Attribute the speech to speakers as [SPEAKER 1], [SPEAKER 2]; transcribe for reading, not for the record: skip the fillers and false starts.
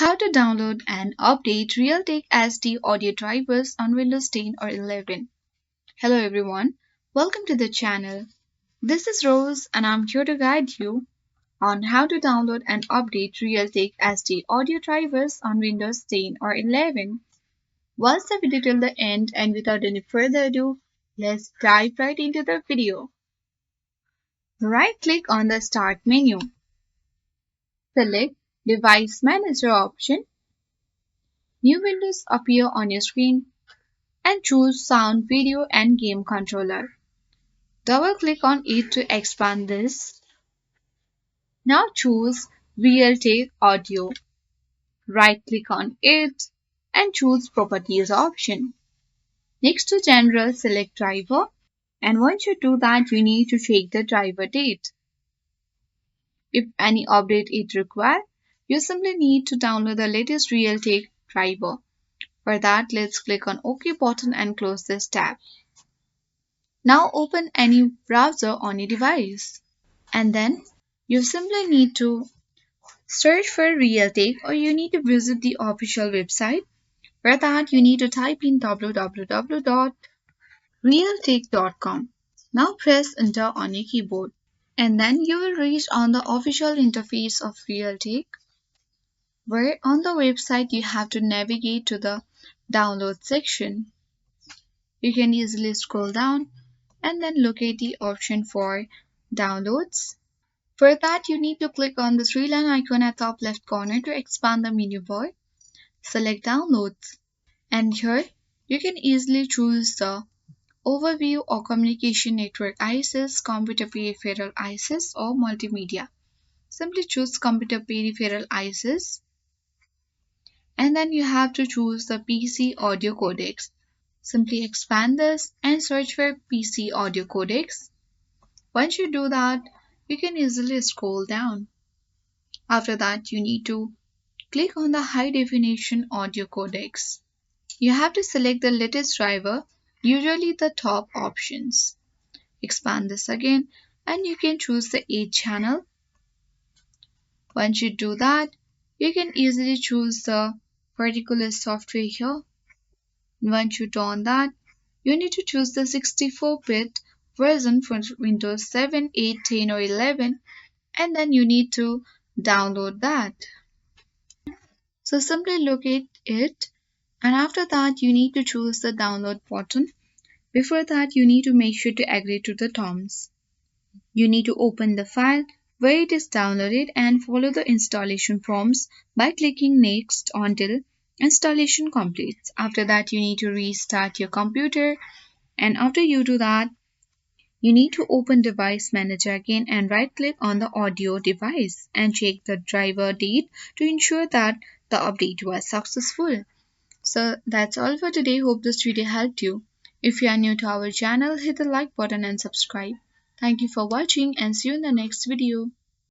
[SPEAKER 1] How to download and update Realtek SD audio drivers on Windows 10 or 11. Hello everyone, welcome to the channel. This is Rose and I'm here to guide you on how to download and update Realtek SD audio drivers on Windows 10 or 11. Watch the video till the end and without any further ado, let's dive right into the video. Right click on the Start menu. Select Device Manager option. New windows appear on your screen and choose Sound, Video and Game Controller. Double-click on it to expand this. Now choose Realtek Audio. Right-click on it and choose Properties option. Next to General, select Driver, and once you do that, you need to check the driver date. If any update is required, you simply need to download the latest Realtek driver. For that, let's click on OK button and close this tab. Now open any browser on your device. And then you simply need to search for Realtek or you need to visit the official website. For that, you need to type in www.realtek.com. Now press enter on your keyboard. And then you will reach on the official interface of Realtek, where on the website you have to navigate to the download section. You can easily scroll down and then locate the option for downloads. For that, you need to click on the three-line icon at top left corner to expand the menu bar. Select downloads. And here, you can easily choose the overview or communication network ICs, computer peripheral ICs or multimedia. Simply choose computer peripheral ICs. And then you have to choose the PC audio codecs. Simply expand this and search for PC audio codecs. Once you do that, you can easily scroll down. After that, you need to click on the high definition audio codecs. You have to select the latest driver, usually the top options. Expand this again and you can choose the 8 channel. Once you do that, you can easily choose the particular software here. Once you turn that, you need to choose the 64-bit version for Windows 7, 8, 10 or 11 and then you need to download that. So simply locate it and after that you need to choose the download button. Before that you need to make sure to agree to the terms. You need to open the file where it is downloaded and follow the installation prompts by clicking next until installation completes. After that you need to restart your computer and after you do that you need to open Device Manager again and right click on the audio device and check the driver date to ensure that the update was successful. So that's all for today. Hope this video helped you. If you are new to our channel, hit the like button and subscribe. Thank you for watching and see you in the next video.